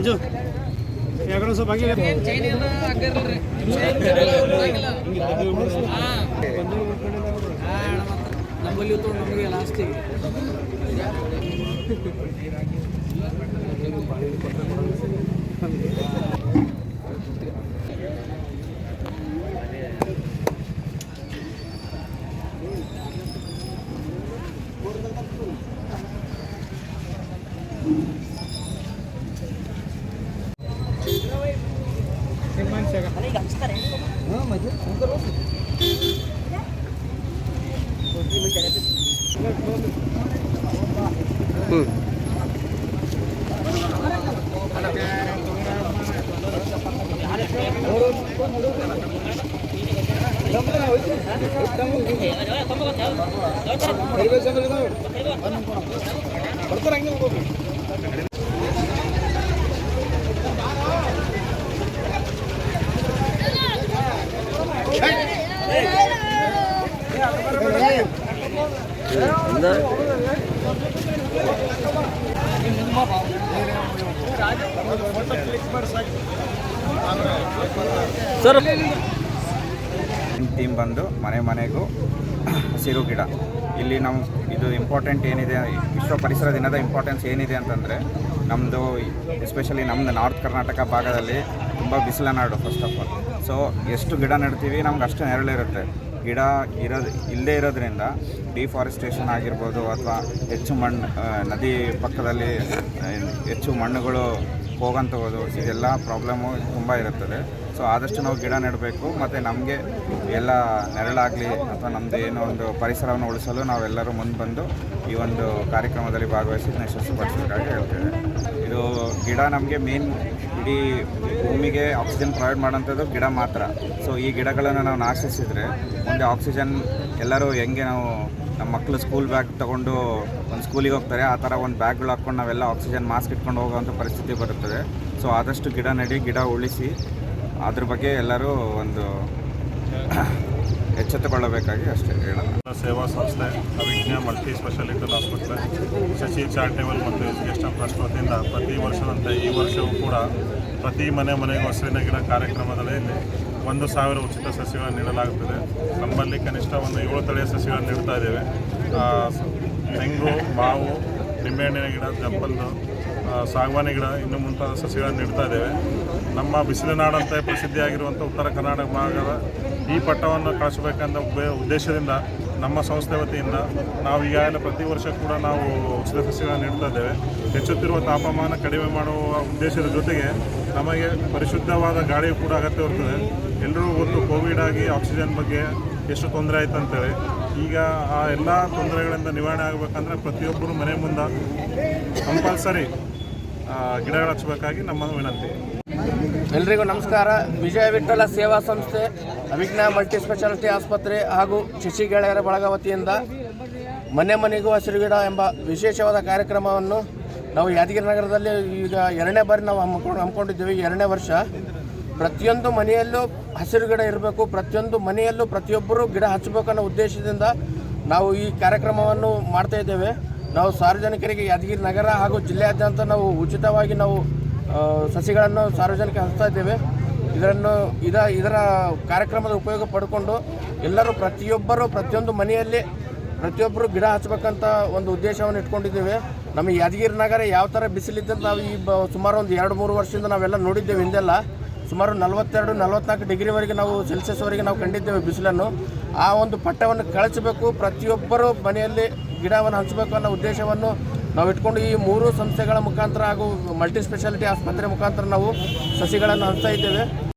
ಮಂಜು ಯಾಕಂದ್ರೆ ಸ್ವಲ್ಪ ಹಂಗೆ ನಮ್ಮಲ್ಲಿ ನಮಗೆ ಲಾಸ್ಟಿಗೆ ಸರ್ ಟೀಮ್ ಬಂದು ಮನೆಗೂ ಹಸಿರು ಗಿಡ ಇಲ್ಲಿ ನಾವು ಇದು ಇಂಪಾರ್ಟೆಂಟ್ ಏನಿದೆ, ವಿಶ್ವ ಪರಿಸರ ದಿನದ ಇಂಪಾರ್ಟೆನ್ಸ್ ಏನಿದೆ ಅಂತಂದರೆ ನಮ್ಮದು ಎಸ್ಪೆಷಲಿ ನಮ್ಮದು ನಾರ್ತ್ ಕರ್ನಾಟಕ ಭಾಗದಲ್ಲಿ ತುಂಬ ಬಿಸಿಲನಾಡು ಫಸ್ಟ್ ಆಫ್ ಆಲ್. ಸೊ ಎಷ್ಟು ಗಿಡ ನೆಡ್ತೀವಿ ನಮ್ಗೆ ಅಷ್ಟು ನೆರಳಿರುತ್ತೆ. ಗಿಡ ಇಲ್ಲದೇ ಇರೋದ್ರಿಂದ ಡಿಫಾರೆಸ್ಟೇಷನ್ ಆಗಿರ್ಬೋದು ಅಥವಾ ಹೆಚ್ಚು ನದಿ ಪಕ್ಕದಲ್ಲಿ ಹೆಚ್ಚು ಮಣ್ಣುಗಳು ಹೋಗಂತಬೋದು, ಇದೆಲ್ಲ ಪ್ರಾಬ್ಲಮ್ಮು ತುಂಬ ಇರುತ್ತದೆ. ಸೊ ಆದಷ್ಟು ನಾವು ಗಿಡ ನೆಡಬೇಕು ಮತ್ತು ನಮಗೆ ಎಲ್ಲ ನೆರಳಾಗಲಿ ಅಥವಾ ನಮ್ಮದು ಏನೋ ಒಂದು ಪರಿಸರವನ್ನು ಉಳಿಸಲು ನಾವೆಲ್ಲರೂ ಮುಂದೆ ಬಂದು ಈ ಒಂದು ಕಾರ್ಯಕ್ರಮದಲ್ಲಿ ಭಾಗವಹಿಸಿ ಯಶಸ್ವಿಪಡಿಸಬೇಕಾಗಿ ಹೇಳ್ತೇವೆ. ಇದು ಗಿಡ ನಮಗೆ ಮೇನ್ ಇಡೀ ಭೂಮಿಗೆ ಆಕ್ಸಿಜನ್ ಪ್ರೊವೈಡ್ ಮಾಡೋಂಥದ್ದು ಗಿಡ ಮಾತ್ರ. ಸೊ ಈ ಗಿಡಗಳನ್ನು ನಾವು ನಾಶಿಸಿದರೆ ಮುಂದೆ ಆಕ್ಸಿಜನ್ ಎಲ್ಲರೂ ಹೆಂಗೆ ನಾವು ನಮ್ಮ ಮಕ್ಕಳು ಸ್ಕೂಲ್ ಬ್ಯಾಗ್ ತೊಗೊಂಡು ಒಂದು ಸ್ಕೂಲಿಗೆ ಹೋಗ್ತಾರೆ, ಆ ಥರ ಒಂದು ಬ್ಯಾಗ್ಗಳು ಹಾಕ್ಕೊಂಡು ನಾವೆಲ್ಲ ಆಕ್ಸಿಜನ್ ಮಾಸ್ಕ್ ಇಟ್ಕೊಂಡು ಹೋಗೋವಂಥ ಪರಿಸ್ಥಿತಿ ಬರುತ್ತದೆ. ಸೊ ಆದಷ್ಟು ಗಿಡ ನೆಡಿ, ಗಿಡ ಉಳಿಸಿ, ಅದ್ರ ಬಗ್ಗೆ ಎಲ್ಲರೂ ಒಂದು ಎಚ್ಚೆತ್ತುಕೊಳ್ಳಬೇಕಾಗಿ ಅಷ್ಟೇ ಹೇಳೋಣ. ಸೇವಾ ಸಂಸ್ಥೆ ಅಭಿಜ್ಞಾ ಮಲ್ಟಿ ಸ್ಪೆಷಾಲಿಟಿ ಆಸ್ಪತ್ರೆ ಶಶಿ ಚಾರಿಟೇಬಲ್ ಮತ್ತು ಎಜುಕೇಷನ್ ಟ್ರಸ್ಟ್ ವತಿಯಿಂದ ಪ್ರತಿ ವರ್ಷದಂತೆ ಈ ವರ್ಷವೂ ಕೂಡ ಪ್ರತಿ ಮನೆಗೂ ಹಸಿರಿನ ಗಿಡ ಕಾರ್ಯಕ್ರಮದಲ್ಲಿ 1,000 ಉಚಿತ ಸಸಿಗಳನ್ನು ನೀಡಲಾಗುತ್ತದೆ. ನಮ್ಮಲ್ಲಿ ಕನಿಷ್ಠ ಒಂದು 7 ತಳಿಯ ಸಸಿಗಳನ್ನು ನೀಡ್ತಾ ಇದ್ದೇವೆ. ತೆಂಗು, ಮಾವು, ನಿಂಬೆಹಣ್ಣಿನ ಗಿಡ, ಜಂಪಲ್ದು, ಸಾಗವಾನಿ ಗಿಡ ಇನ್ನೂ ಮುಂತಾದ ಸಸಿಗಳನ್ನು ನೀಡ್ತಾ ಇದ್ದೇವೆ. ನಮ್ಮ ಬಿಸಿಲುನಾಡಂತ ಪ್ರಸಿದ್ಧಿಯಾಗಿರುವಂಥ ಉತ್ತರ ಕರ್ನಾಟಕ ಭಾಗದ ಈ ಪಟ್ಟವನ್ನು ಕಳಿಸಬೇಕಂತ ಉದ್ದೇಶದಿಂದ ನಮ್ಮ ಸಂಸ್ಥೆ ವತಿಯಿಂದ ನಾವು ಈಗಾಗಲೇ ಪ್ರತಿ ವರ್ಷ ಕೂಡ ನಾವು ಉಚಿತ ಸಸಿಗಳನ್ನು ನೀಡ್ತಾ ಇದ್ದೇವೆ. ಹೆಚ್ಚುತ್ತಿರುವ ತಾಪಮಾನ ಕಡಿಮೆ ಮಾಡುವ ಉದ್ದೇಶದ ಜೊತೆಗೆ ನಮಗೆ ಪರಿಶುದ್ಧವಾದ ಗಾಳಿಯು ಕೂಡ ಅಗತ್ಯವಿರುತ್ತದೆ. ಎಲ್ಲರೂ ಗೊತ್ತು ಕೋವಿಡ್ ಆಗಿ ಆಕ್ಸಿಜನ್ ಬಗ್ಗೆ ಎಷ್ಟು ತೊಂದರೆ ಆಯಿತು ಅಂತೇಳಿ. ಈಗ ಆ ಎಲ್ಲ ತೊಂದರೆಗಳಿಂದ ನಿವಾರಣೆ ಆಗಬೇಕಂದ್ರೆ ಪ್ರತಿಯೊಬ್ಬರು ಮನೆ ಮುಂದೆ ಕಂಪಲ್ಸರಿ ಗಿಡಗಳು ಹಚ್ಚಬೇಕಾಗಿ ನಮ್ಮ ವಿನಂತಿ. ಎಲ್ರಿಗೂ ನಮಸ್ಕಾರ. ವಿಜಯ ವಿಠ್ಠಲ ಸೇವಾ ಸಂಸ್ಥೆ ಅಭಿಜ್ಞಾ ಮಲ್ಟಿ ಸ್ಪೆಷಾಲಿಟಿ ಆಸ್ಪತ್ರೆ ಹಾಗೂ ಶಶಿ ಗೆಳೆಯರ ಬಳಗ ವತಿಯಿಂದ ಮನೆಗೂ ಹಸಿರು ಗಿಡ ಎಂಬ ವಿಶೇಷವಾದ ಕಾರ್ಯಕ್ರಮವನ್ನು ನಾವು ಯಾದಗಿರಿ ನಗರದಲ್ಲಿ ಈಗ 2ನೇ ಬಾರಿ ನಾವು ಹಮ್ಮಿಕೊಂಡಿದ್ದೇವೆ. 2ನೇ ವರ್ಷ. ಪ್ರತಿಯೊಂದು ಮನೆಯಲ್ಲೂ ಹಸಿರು ಗಿಡ ಇರಬೇಕು, ಪ್ರತಿಯೊಂದು ಮನೆಯಲ್ಲೂ ಪ್ರತಿಯೊಬ್ಬರು ಗಿಡ ಹಚ್ಚಬೇಕು ಅನ್ನೋ ಉದ್ದೇಶದಿಂದ ನಾವು ಈ ಕಾರ್ಯಕ್ರಮವನ್ನು ಮಾಡ್ತಾ ಇದ್ದೇವೆ. ನಾವು ಸಾರ್ವಜನಿಕರಿಗೆ ಯಾದಗಿರಿ ನಗರ ಹಾಗೂ ಜಿಲ್ಲೆಯಾದ್ಯಂತ ನಾವು ಉಚಿತವಾಗಿ ನಾವು ಸಸಿಗಳನ್ನು ಸಾರ್ವಜನಿಕ ಹಂಚ್ತಾ ಇದ್ದೇವೆ. ಇದರ ಕಾರ್ಯಕ್ರಮದ ಉಪಯೋಗ ಪಡ್ಕೊಂಡು ಎಲ್ಲರೂ ಪ್ರತಿಯೊಂದು ಮನೆಯಲ್ಲಿ ಪ್ರತಿಯೊಬ್ಬರು ಗಿಡ ಹಚ್ಚಬೇಕಂತ ಒಂದು ಉದ್ದೇಶವನ್ನು ಇಟ್ಕೊಂಡಿದ್ದೇವೆ. ನಮ್ಮ ಯಾದಗಿರಿ ನಗರ ಯಾವ ಥರ ಬಿಸಿಲಿದ್ದಂತ ನಾವು ಈ ಸುಮಾರು ಒಂದು 2-3 ವರ್ಷದಿಂದ ನಾವೆಲ್ಲ ನೋಡಿದ್ದೇವೆ. ಹಿಂದೆಲ್ಲ ಸುಮಾರು 42-44 ಡಿಗ್ರಿವರೆಗೆ ನಾವು ಸೆಲ್ಸಿಯಸ್ವರೆಗೆ ನಾವು ಕಂಡಿದ್ದೇವೆ ಬಿಸಿಲನ್ನು. ಆ ಒಂದು ಪಟ್ಟವನ್ನು ಕಳಿಸಬೇಕು, ಪ್ರತಿಯೊಬ್ಬರು ಮನೆಯಲ್ಲಿ ಗಿಡವನ್ನು ಹಂಚಬೇಕು ಅನ್ನೋ ಉದ್ದೇಶವನ್ನು ನಾವು ಇಟ್ಕೊಂಡು ಈ 3 ಸಂಸ್ಥೆಗಳ ಮುಖಾಂತರ ಹಾಗೂ ಮಲ್ಟಿ ಸ್ಪೆಷಾಲಿಟಿ ಆಸ್ಪತ್ರೆ ಮುಖಾಂತರ ನಾವು ಸಸಿಗಳನ್ನು ಹಂಚ್ತಾ ಇದ್ದೇವೆ.